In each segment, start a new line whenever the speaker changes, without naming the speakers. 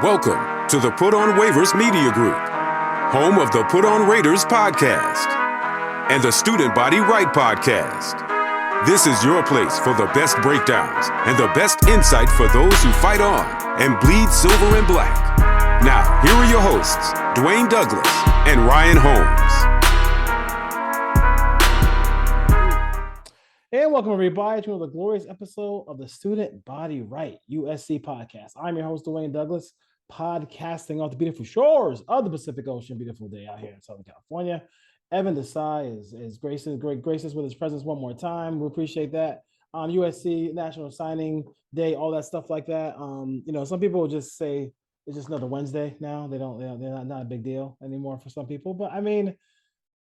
Welcome to the Put On Waivers Media Group, home of the Put On Raiders podcast and the Student Body Right podcast. This is your place for the best breakdowns and the best insight for those who fight on and bleed silver and black. Now, here are your hosts, Dwayne Douglas and Ryan Holmes.
And welcome everybody to another glorious episode of the Student Body Right USC podcast. I'm your host, Dwayne Douglas, podcasting off the beautiful shores of the Pacific Ocean. Beautiful day out here in Southern California. Evan Desai is gracious with his presence one more time. We appreciate that. USC National Signing Day, all that stuff like that. Some people will just say it's just another Wednesday now. They're not a big deal anymore for some people. But I mean,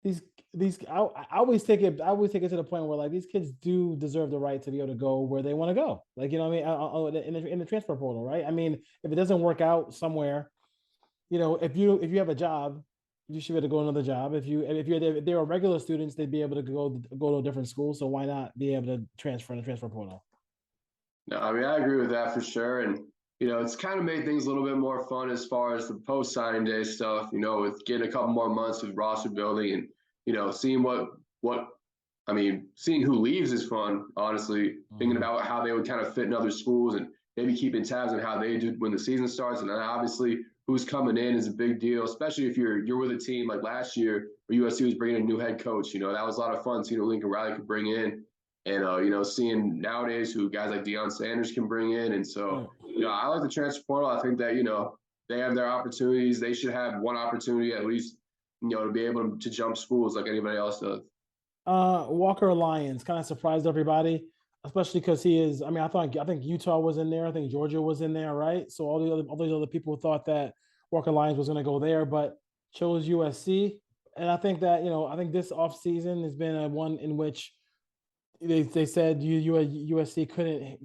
I always take it to the point where like these kids do deserve the right to be able to go where they want to go. Like, you know what I mean? In the transfer portal, right? I mean, if it doesn't work out somewhere, if you have a job, you should be able to go to another job. If they were regular students, they'd be able to go to a different school. So why not be able to transfer in the transfer portal?
No, I mean, I agree with that for sure. And, it's kind of made things a little bit more fun as far as the post-signing day stuff, with getting a couple more months of roster building and, seeing seeing who leaves is fun, honestly, thinking about how they would kind of fit in other schools and maybe keeping tabs on how they do when the season starts. And then obviously who's coming in is a big deal, especially if you're with a team like last year where USC was bringing a new head coach. That was a lot of fun seeing who Lincoln Riley could bring in. And, seeing nowadays who guys like Deion Sanders can bring in. And so, I like the transfer portal. I think that, they have their opportunities. They should have one opportunity at least, to be able to jump schools like anybody else does.
Walker Lyons kind of surprised everybody, especially because he is. I mean, I think Utah was in there. I think Georgia was in there, right? So all these other people thought that Walker Lyons was going to go there, but chose USC. And I think that I think this offseason has been a one in which they said USC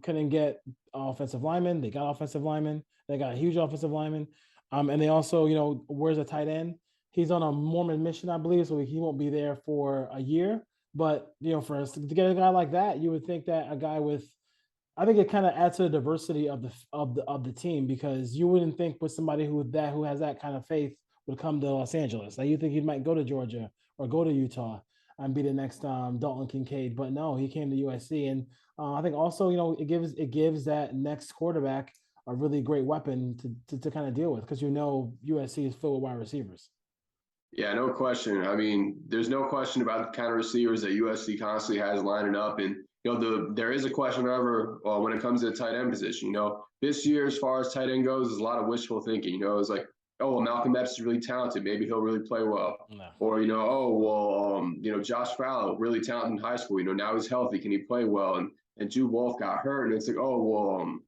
couldn't get offensive linemen. They got offensive linemen. They got a huge offensive lineman. And they also, where's a tight end? He's on a Mormon mission, I believe, so he won't be there for a year. But, for us to get a guy like that, you would think that a guy I think it kind of adds to the diversity of the team, because you wouldn't think with somebody who has that kind of faith would come to Los Angeles. Like, you think he might go to Georgia or go to Utah and be the next Dalton Kincaid, but no, he came to USC, and I think also it gives that next quarterback a really great weapon to kind of deal with, because USC is filled with wide receivers.
Yeah, no question. I mean, there's no question about the kind of receivers that USC constantly has lining up, and there is a question, however, when it comes to the tight end position. This year, as far as tight end goes, there's a lot of wishful thinking. It's like, oh, well, Malcolm Epps is really talented. Maybe he'll really play well. No. Or, Josh Fowler, really talented in high school. Now he's healthy. Can he play well? And Jude Wolf got hurt. And it's like, oh, well,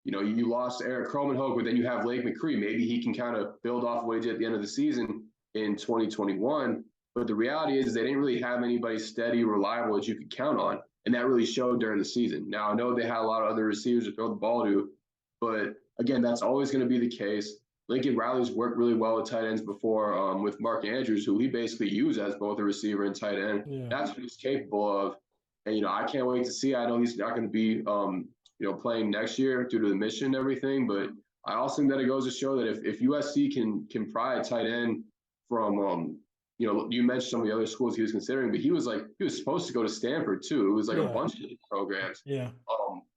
you lost Eric Kromenhoek, but then you have Lake McCree. Maybe he can kind of build off what he did at the end of the season in 2021. But the reality is they didn't really have anybody steady, reliable that you could count on. And that really showed during the season. Now, I know they had a lot of other receivers to throw the ball to, but again, that's always going to be the case. Lincoln Riley's worked really well with tight ends before with Mark Andrews, who he basically used as both a receiver and tight end. Yeah. That's what he's capable of. And, I can't wait to see. I know he's not going to be, playing next year due to the mission and everything. But I also think that it goes to show that if USC can pry a tight end from, you mentioned some of the other schools he was considering, but he was supposed to go to Stanford too. It was like a bunch of programs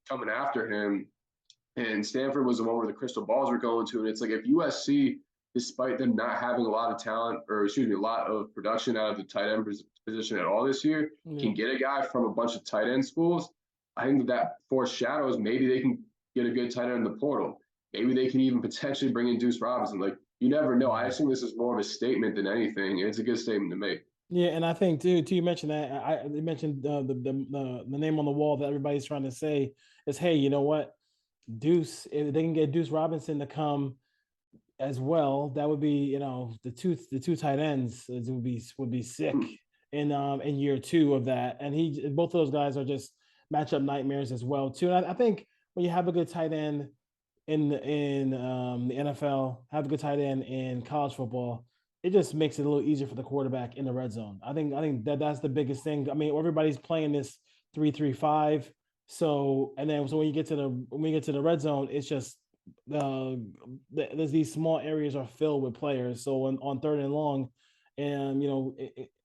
coming after him. And Stanford was the one where the crystal balls were going to. And it's like, if USC, despite them not having a lot of production out of the tight end position at all this year, can get a guy from a bunch of tight end schools, I think that foreshadows maybe they can get a good tight end in the portal. Maybe they can even potentially bring in Deuce Robinson. Like, you never know. I assume this is more of a statement than anything. It's a good statement to make.
Yeah, and I think too you mentioned that. You mentioned the name on the wall that everybody's trying to say is, hey, you know what? Deuce, if they can get Deuce Robinson to come as well, that would be, the two tight ends would be sick in year two of that. And both of those guys are just matchup nightmares as well too. And I think when you have a good tight end in the NFL, have a good tight end in college football, it just makes it a little easier for the quarterback in the red zone. I think that's the biggest thing. I mean, everybody's playing this 3-3-5. So when you get to the red zone, it's just there's these small areas are filled with players. So on third and long, and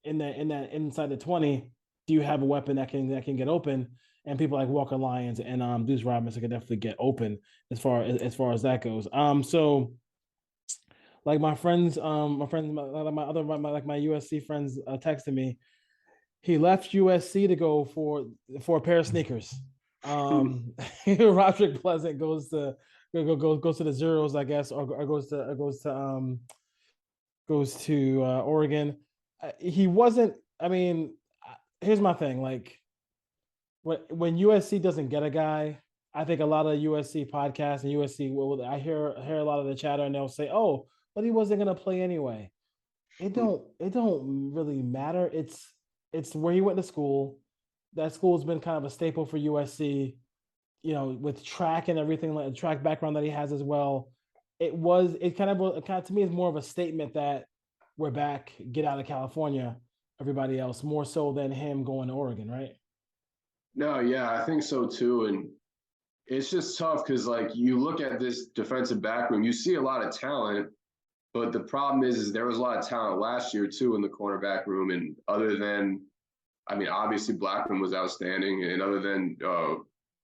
in that inside the 20, do you have a weapon that can get open? And people like Walker Lyons and Deuce Robinson can definitely get open as that goes. So like my friends, my USC friends texted me. He left USC to go for a pair of sneakers. Roderick Pleasant goes to the Zeros, I guess, or goes to Oregon. He wasn't. I mean, here's my thing. Like when USC doesn't get a guy, I think a lot of USC podcasts and USC. Well, I hear a lot of the chatter, and they'll say, "Oh, but he wasn't going to play anyway." It don't really matter. It's where he went to school. That school's been kind of a staple for USC. With track and everything, like the track background that he has as well. It kind of to me is more of a statement that we're back, get out of California, everybody else, more so than him going to Oregon, right?
No, yeah, I think so too. And it's just tough because like you look at this defensive back room, you see a lot of talent, but the problem is there was a lot of talent last year too in the cornerback room. And other than, I mean, obviously Blackman was outstanding, and other than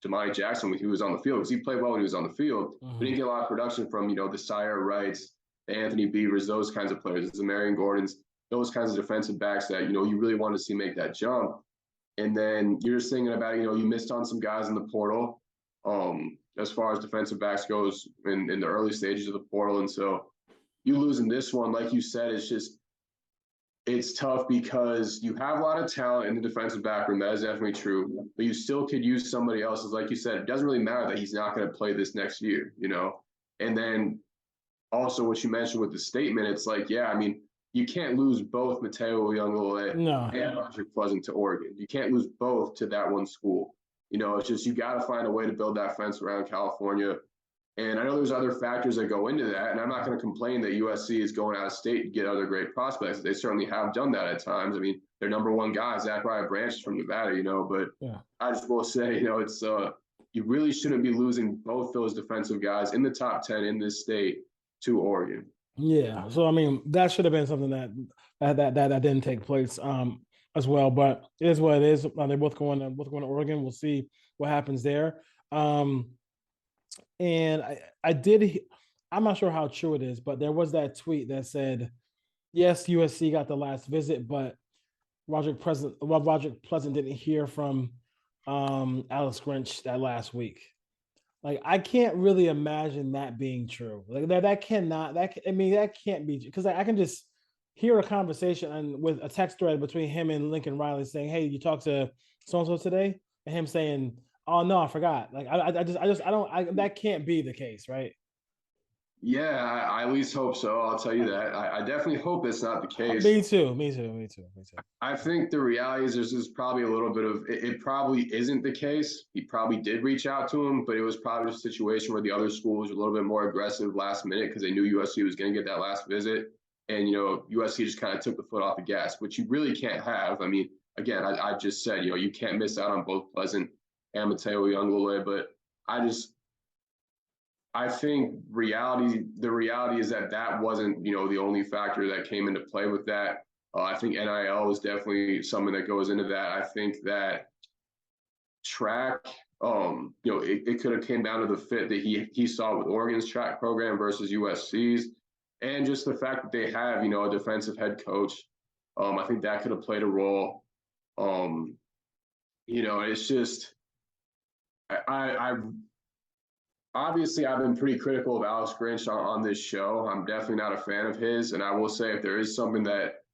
Damani Jackson when he was on the field, because he played well when he was on the field, but didn't get a lot of production from the Sire Wrights, the Anthony Beavers, those kinds of players, the Marion Gordons, those kinds of defensive backs that you really want to see make that jump. And then you're just thinking about you missed on some guys in the portal, as far as defensive backs goes in the early stages of the portal, and so you losing this one, like you said, it's tough because you have a lot of talent in the defensive back room. That is definitely true. But you still could use somebody else's. Like you said, it doesn't really matter that he's not going to play this next year, And then also what you mentioned with the statement, it's like, yeah, I mean, you can't lose both Mateo Youngaloe and Roger Pleasant to Oregon. You can't lose both to that one school. It's just you got to find a way to build that fence around California. And I know there's other factors that go into that, and I'm not going to complain that USC is going out of state to get other great prospects. They certainly have done that at times. I mean, their number one guy, Zachariah Branch, is from Nevada, but yeah. I just will say, it's you really shouldn't be losing both those defensive guys in the top 10 in this state to Oregon.
Yeah, so I mean, that should have been something that didn't take place as well, but it is what it is. They're both going to Oregon. We'll see what happens there. And I'm not sure how true it is, but there was that tweet that said, yes, USC got the last visit, but Roderick Pleasant didn't hear from Alex Grinch that last week. Like, I can't really imagine that being true. Like that can't be, because I can just hear a conversation and with a text thread between him and Lincoln Riley saying, "Hey, you talked to so-and-so today?" And him saying, "Oh no, I forgot." Like that can't be the case, right?
Yeah, I at least hope so. I'll tell you that. I definitely hope it's not the case.
Me too.
I think the reality is there's probably a little bit of it probably isn't the case. He probably did reach out to him, but it was probably a situation where the other schools were a little bit more aggressive last minute because they knew USC was going to get that last visit. And, USC just kind of took the foot off the gas, which you really can't have. I mean, again, I just said, you can't miss out on both Pleasant and Mateo Youngaloe, but I think the reality is that wasn't, the only factor that came into play with that. I think NIL is definitely something that goes into that. I think that track, it could have came down to the fit that he saw with Oregon's track program versus USC's, and just the fact that they have, a defensive head coach. I think that could have played a role. It's just, obviously, I've been pretty critical of Alex Grinch on this show. I'm definitely not a fan of his. And I will say if there is something that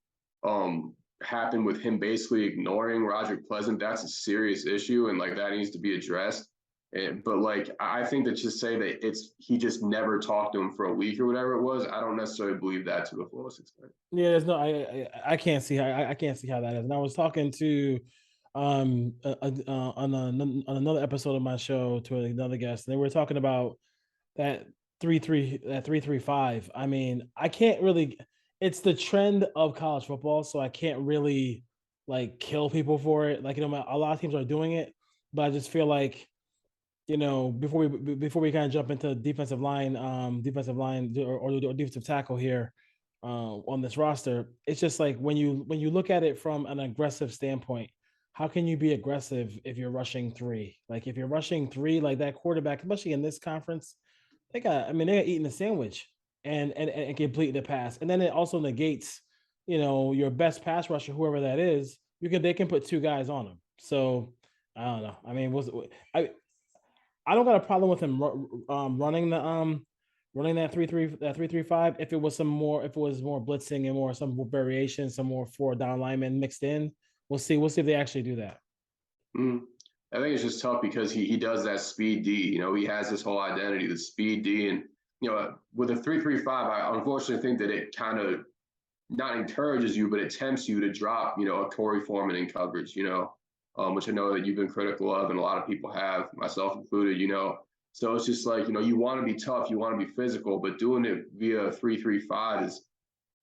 happened with him basically ignoring Roderick Pleasant, that's a serious issue. And, that needs to be addressed. But, I think that just say that he just never talked to him for a week or whatever it was, I don't necessarily believe that to the fullest extent.
Yeah, there's no – I can't see how that is. And I was talking to on another episode of my show to another guest, and they were talking about that 3-3-5. I mean, I can't really, it's the trend of college football, so I can't really kill people for it. A lot of teams are doing it, but I just feel like before we kind of jump into defensive line or defensive tackle here on this roster, it's just like when you look at it from an aggressive standpoint, how can you be aggressive if you're rushing three? Like if you're rushing three, like that quarterback, especially in this conference, they got eating a sandwich and complete the pass, and then it also negates, your best pass rusher, whoever that is. They can put two guys on him. So I don't know. I mean, I don't got a problem with him running that 3-3 if it was more blitzing and more some variation, some more four down linemen mixed in. We'll see if they actually do that.
I think it's just tough because he does that speed D. He has this whole identity, the speed D, and with a 3-3-5, I unfortunately think that it kind of not encourages you, but it tempts you to drop, a Corey Foreman in coverage, which I know that you've been critical of, and a lot of people have, myself included, So it's just like, you want to be tough, you want to be physical, but doing it via 3-3-5 is,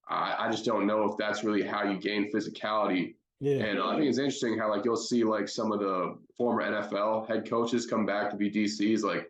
I just don't know if that's really how you gain physicality. Yeah. And I think it's interesting how, like, you'll see, like, some of the former NFL head coaches come back to be DCs, like,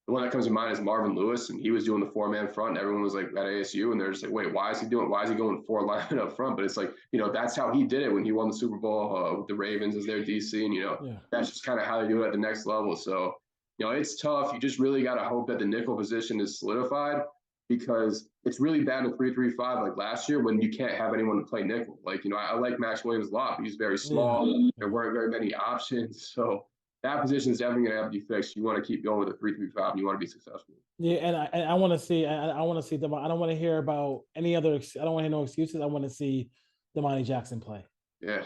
the one that comes to mind is Marvin Lewis, and he was doing the four-man front, and everyone was like at ASU, and they're just like, wait, why is he going four linemen up front? But it's like, that's how he did it when he won the Super Bowl with the Ravens as their DC, and, that's just kind of how they do it at the next level. So, it's tough. You just really got to hope that the nickel position is solidified, because it's really bad in 3-3-5 like last year when you can't have anyone to play nickel. Like, I like Max Williams a lot, but he's very small. Yeah. There weren't very many options. So that position is definitely going to have to be fixed. You want to keep going with a 3-3-5, and you want to be successful.
Yeah, and I want to see. I want to see them. I don't want to hear about any other. I don't want to hear no excuses. I want to see Damani Jackson play.
Yeah.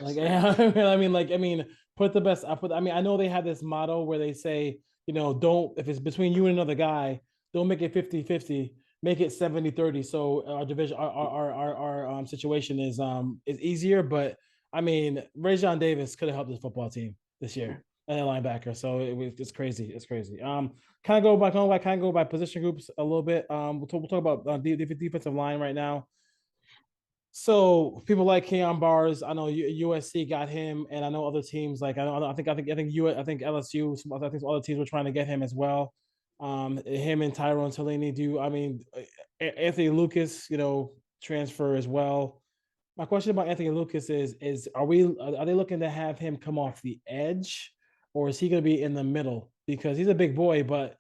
Put the best. I know they have this motto where they say, don't, if it's between you and another guy, don't make it 50-50. Make it 70-30. So our division, our situation is easier. But I mean, Rajon Davis could have helped the football team this year. And a linebacker, so it's crazy. It's crazy. Kind of go by position groups a little bit. We'll talk about defensive line right now. So people like Keon Bars, I know USC got him, and I know other teams like I think LSU, I think other teams were trying to get him as well. Him and Tyrone Taleni Anthony Lucas, transfer as well. My question about Anthony Lucas is are they looking to have him come off the edge? Or is he going to be in the middle? Because he's a big boy, but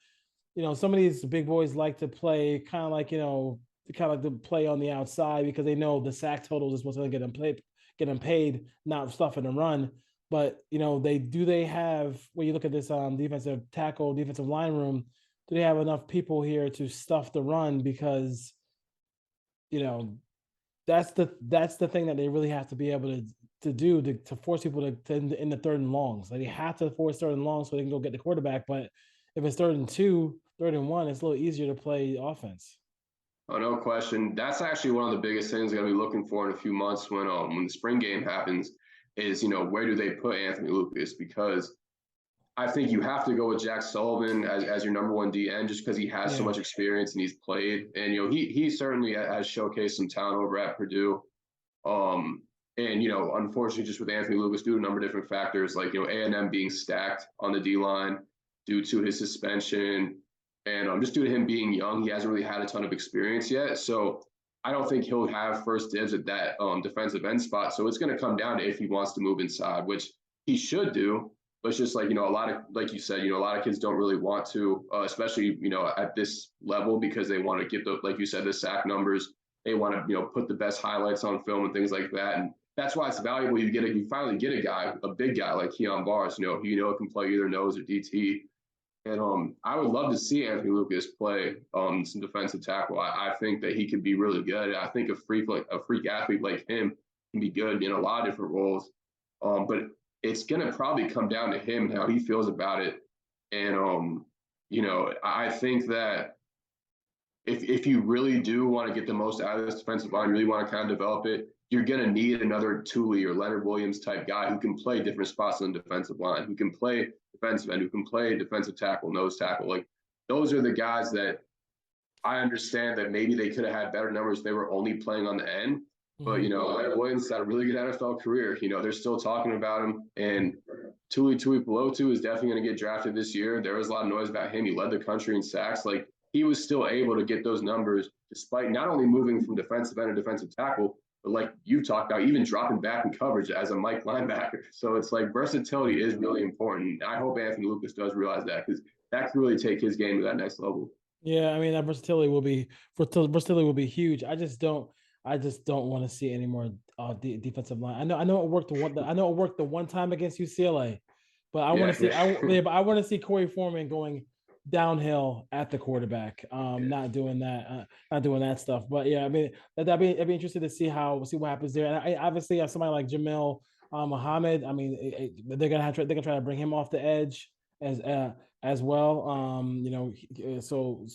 some of these big boys like to play kind of like to play on the outside because they know the sack totals is what's going to get them paid, not stuffing and run. But they have, when you look at this defensive tackle, defensive line room, do they have enough people here to stuff the run? Because that's the thing that they really have to be able to do to force people to in the third and longs. Like they have to force third and long so they can go get the quarterback. But if it's 3rd and 2, 3rd and 1, it's a little easier to play offense.
Oh, no question. That's actually one of the biggest things I'm going to be looking for in a few months when the spring game happens is, where do they put Anthony Lucas? Because I think you have to go with Jack Sullivan as your number one DN just because he has so much experience and he's played. And, he certainly has showcased some talent over at Purdue. And, unfortunately, just with Anthony Lucas, due to a number of different factors, like, A&M being stacked on the D-line due to his suspension and just due to him being young, he hasn't really had a ton of experience yet. So I don't think he'll have first dibs at that defensive end spot. So it's going to come down to if he wants to move inside, which he should do. But it's just like, a lot of, like you said, a lot of kids don't really want to, especially, at this level because they want to get like you said, the sack numbers. They want to, put the best highlights on film and things like that. And that's why it's valuable. You finally get a big guy like Keon Bars, who can play either nose or DT. And I would love to see Anthony Lucas play some defensive tackle. I think that he could be really good. I think a freak athlete like him can be good in a lot of different roles. But it's going to probably come down to him, how he feels about it. And, I think that if you really do want to get the most out of this defensive line, really want to kind of develop it, you're going to need another Thule or Leonard Williams type guy who can play different spots on the defensive line, who can play defensive end, who can play defensive tackle, nose tackle. Like those are the guys that I understand that maybe they could have had better numbers if they were only playing on the end. But, Leonard Williams had a really good NFL career. They're still talking about him. And Tuli Tuipulotu is definitely going to get drafted this year. There was a lot of noise about him. He led the country in sacks. Like, he was still able to get those numbers despite not only moving from defensive end to defensive tackle, but like you talked about, even dropping back in coverage as a Mike linebacker. So it's like versatility is really important. I hope Anthony Lucas does realize that, because that could really take his game to that next level.
Yeah, I mean, that versatility will be huge. I just don't want to see any more defensive line. I know it worked the one time against UCLA, but I want to see I want to see Corey Foreman going downhill at the quarterback, not doing that stuff. But yeah, I mean, I'd be interested to see what happens there. And I obviously have somebody like Jamel Muhammad. I mean, they're gonna try to bring him off the edge as well. So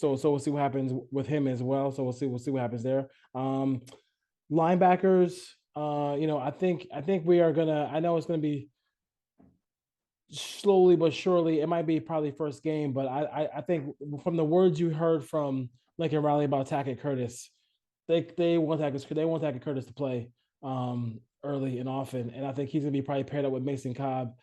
we'll see what happens with him as well. So we'll see what happens there. Linebackers, I think we are gonna. I know it's gonna be slowly but surely. It might be probably first game, but I think from the words you heard from Lincoln Riley about Tackett Curtis, they want Tackett Curtis to play early and often, and I think he's gonna be probably paired up with Mason Cobb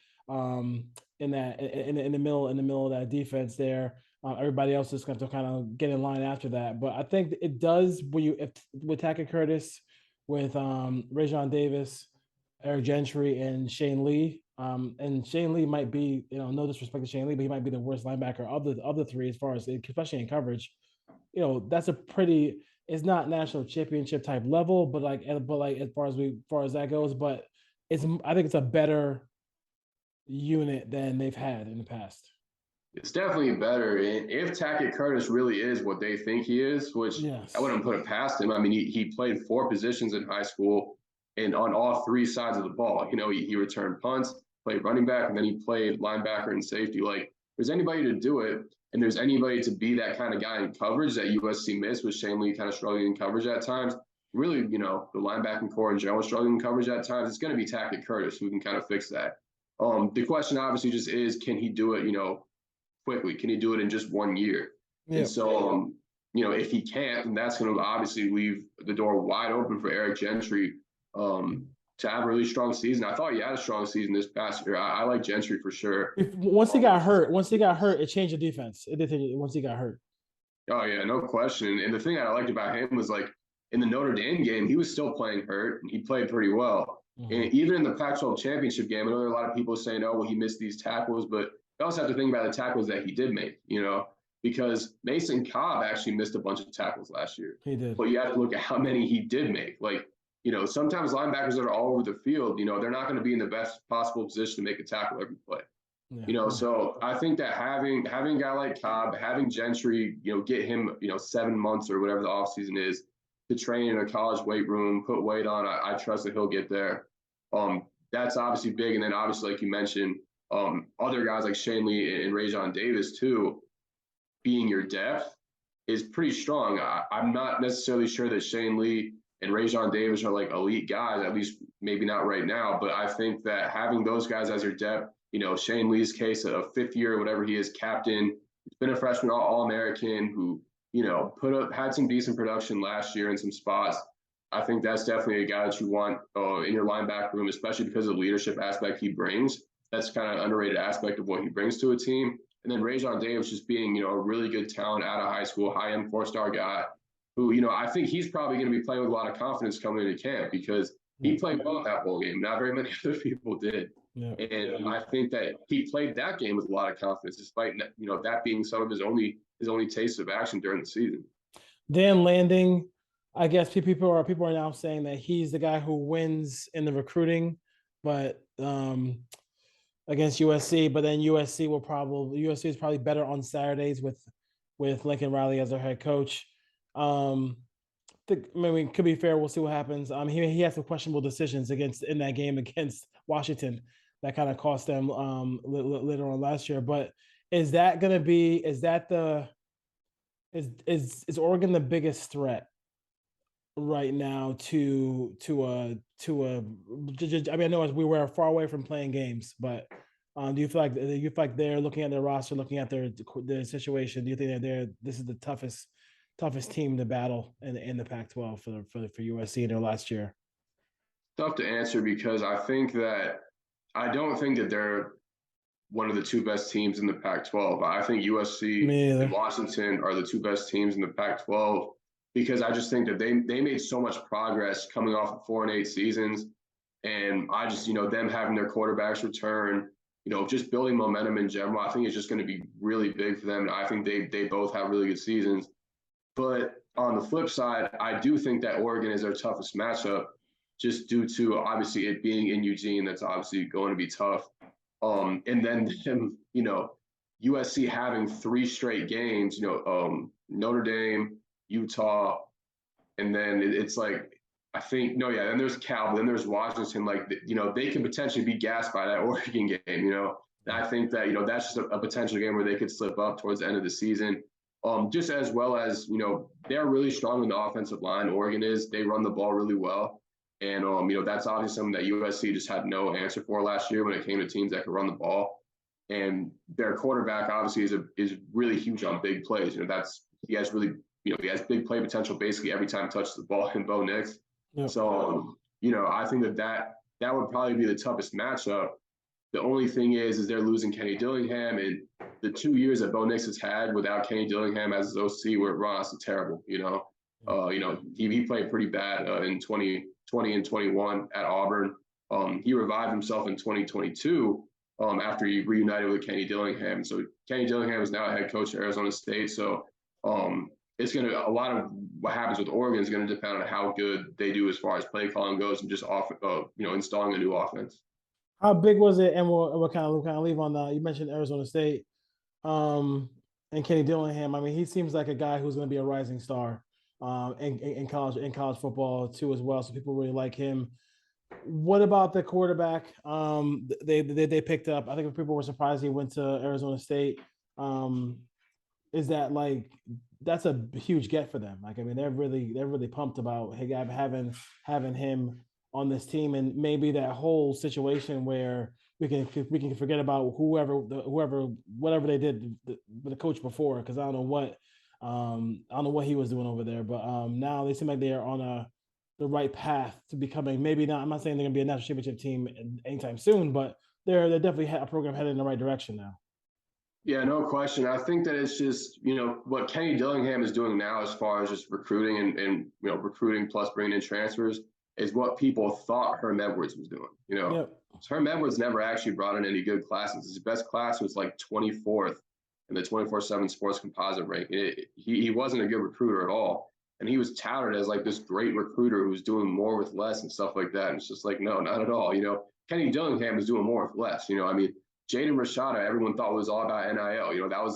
in the middle of that defense there. Everybody else is going to kind of get in line after that, but I think it does with Tackett Curtis, with Rajon Davis, Eric Gentry, and Shane Lee. And Shane Lee might be, no disrespect to Shane Lee, but he might be the worst linebacker of the three, as far as, especially in coverage. That's it's not national championship type level, but as far as that goes, but I think it's a better unit than they've had in the past.
It's definitely better. And if Tackett Curtis really is what they think he is, which I wouldn't put it past him. I mean, he played 4 positions in high school and on all 3 sides of the ball. He returned punts, played running back, and then he played linebacker and safety. Like, there's anybody to do it, and there's anybody to be that kind of guy in coverage that USC missed, with Shane Lee kind of struggling in coverage at times. Really, the linebacking core in general struggling in coverage at times. It's going to be Tackett Curtis who can kind of fix that. The question obviously just is, can he do it, quickly? Can he do it in just 1 year? Yeah. And so, if he can't, then that's going to obviously leave the door wide open for Eric Gentry to have a really strong season. I thought he had a strong season this past year. I like Gentry for sure.
Once he got hurt, it changed the defense. It did once he got hurt.
Oh, yeah, no question. And the thing that I liked about him was, like, in the Notre Dame game, he was still playing hurt, and he played pretty well. Mm-hmm. And even in the Pac-12 championship game, I know there are a lot of people saying, oh, well, he missed these tackles, but you also have to think about the tackles that he did make, because Mason Cobb actually missed a bunch of tackles last year.
He did.
But you have to look at how many he did make. Like, sometimes linebackers that are all over the field, they're not going to be in the best possible position to make a tackle every play. Yeah. So I think that having a guy like Cobb, having Gentry, get him, 7 months or whatever the offseason is to train in a college weight room, put weight on, I trust that he'll get there. That's obviously big. And then obviously, like you mentioned, other guys like Shane Lee and Rajon Davis too, being your depth is pretty strong. I'm not necessarily sure that Shane Lee and Rajon Davis are like elite guys, at least maybe not right now. But I think that having those guys as your depth, Shane Lee's case, a 5th year, whatever he is, captain, he's been a freshman All-American who, had some decent production last year in some spots. I think that's definitely a guy that you want in your linebacker room, especially because of the leadership aspect he brings. That's kind of an underrated aspect of what he brings to a team. And then Rajon Davis just being, a really good talent out of high school, high-end 4-star guy who, I think he's probably going to be playing with a lot of confidence coming into camp, because he played well that bowl game. Not very many other people did. Yeah. And I think that he played that game with a lot of confidence, despite, that being some of his only taste of action during the season.
Dan Landing, I guess people are now saying that he's the guy who wins in the recruiting, but against USC. But then USC is probably better on Saturdays with Lincoln Riley as their head coach. It could be fair. We'll see what happens. He had some questionable decisions in that game against Washington that kind of cost them later on last year. But is Oregon the biggest threat right now to I know we were far away from playing games, but do you feel like they're looking at their roster, looking at their situation? Do you think that this is the toughest toughest team to battle in the Pac-12 for USC in their last year?
Tough to answer because I don't think that they're one of the two best teams in the Pac-12. I think USC and Washington are the two best teams in the Pac-12 because I just think that they made so much progress coming off of 4-8 seasons. And I just, them having their quarterbacks return, just building momentum in general, I think it's just going to be really big for them. And I think they both have really good seasons. But on the flip side, I do think that Oregon is their toughest matchup just due to obviously it being in Eugene. That's obviously going to be tough. And then them, USC having 3 straight games, Notre Dame, Utah, and then it's like, I think, then there's Cal, but then there's Washington. Like, they can potentially be gassed by that Oregon game, And I think that, that's just a potential game where they could slip up towards the end of the season. Just as well as, they're really strong in the offensive line. Oregon is. They run the ball really well. And, that's obviously something that USC just had no answer for last year when it came to teams that could run the ball. And their quarterback obviously is really huge on big plays. He has really, he has big play potential basically every time he touches the ball in Bo Nix. Yep. So, I think that would probably be the toughest matchup. The only thing is they're losing Kenny Dillingham, and the 2 years that Bo Nix has had without Kenny Dillingham as his OC were honestly terrible. He played pretty bad in 2020 and 21 at Auburn. He revived himself in 2022 after he reunited with Kenny Dillingham. So Kenny Dillingham is now a head coach at Arizona State. So it's going to, a lot of what happens with Oregon is going to depend on how good they do as far as play calling goes and just installing a new offense.
How big was it? And we'll kind of leave on that. You mentioned Arizona State and Kenny Dillingham. I mean, he seems like a guy who's going to be a rising star in college football too as well. So people really like him. What about the quarterback they picked up? I think people were surprised he went to Arizona State. Is that like that's a huge get for them? Like, I mean, they're really pumped about having him on this team, and maybe that whole situation where we can forget about whatever they did with the coach before, because I don't know what he was doing over there, but now they seem like they are on the right path to becoming, maybe not, I'm not saying they're gonna be a national championship team anytime soon, but they're definitely a program headed in the right direction now.
Yeah, no question. I think that it's just, what Kenny Dillingham is doing now as far as just recruiting and recruiting plus bringing in transfers is what people thought Herm Edwards was doing.
Yep.
So Herm Edwards never actually brought in any good classes. His best class was like 24th in the 24/7 Sports Composite ranking. He wasn't a good recruiter at all. And he was touted as like this great recruiter who was doing more with less and stuff like that. And it's just like, no, not at all. Kenny Dillingham is doing more with less. Jaden Rashada, everyone thought was all about NIL. That was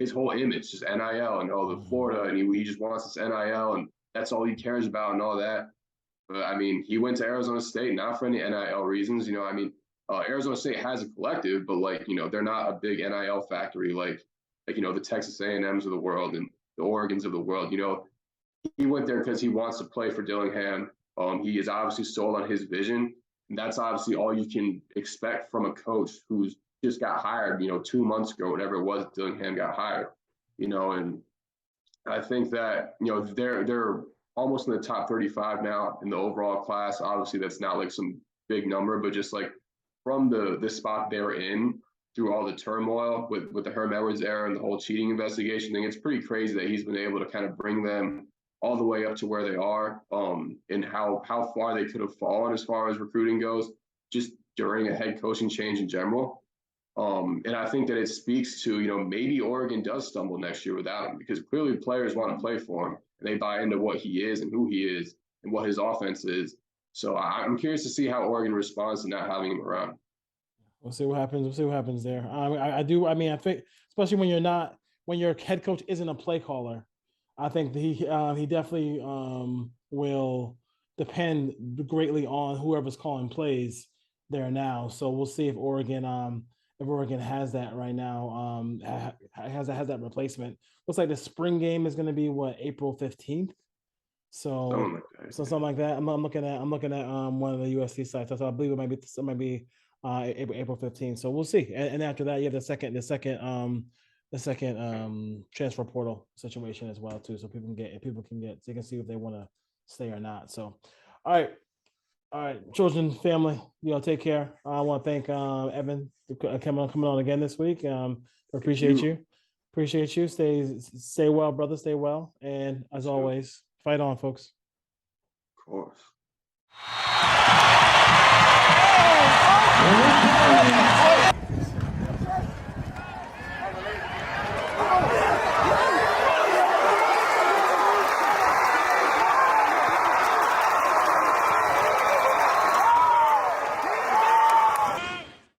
his whole image, just NIL and the Florida, and he just wants this NIL, and that's all he cares about and all that. But I mean, he went to Arizona State not for any NIL reasons. Arizona State has a collective, but they're not a big NIL factory like the Texas A&Ms of the world and the Oregons of the world. He went there because he wants to play for Dillingham. He is obviously sold on his vision. And that's obviously all you can expect from a coach who's just got hired, 2 months ago, whatever it was, Dillingham got hired, and I think that, they're almost in the top 35 now in the overall class. Obviously that's not like some big number, but just like from the spot they were in through all the turmoil with the Herm Edwards era and the whole cheating investigation thing, it's pretty crazy that he's been able to kind of bring them all the way up to where they are, and how far they could have fallen as far as recruiting goes, just during a head coaching change in general. And I think that it speaks to, maybe Oregon does stumble next year without him, because clearly players want to play for him and they buy into what he is and who he is and what his offense is. So I'm curious to see how Oregon responds to not having him around.
We'll see what happens there. I think, especially when your head coach isn't a play caller, I think he definitely will depend greatly on whoever's calling plays there now. So we'll see if Oregon has that right now, has that replacement. Looks like the spring game is going to be April 15th. So something like that. I'm looking at one of the USC sites. So I believe it might be April 15th. So we'll see. And after that, you have the second transfer portal situation as well too, so people can see if they want to stay or not. So, all right, children, family, take care. I want to thank Evan for coming on again this week. Appreciate you. Stay well, brother. Stay well, and as always, fight on, folks.
Of course.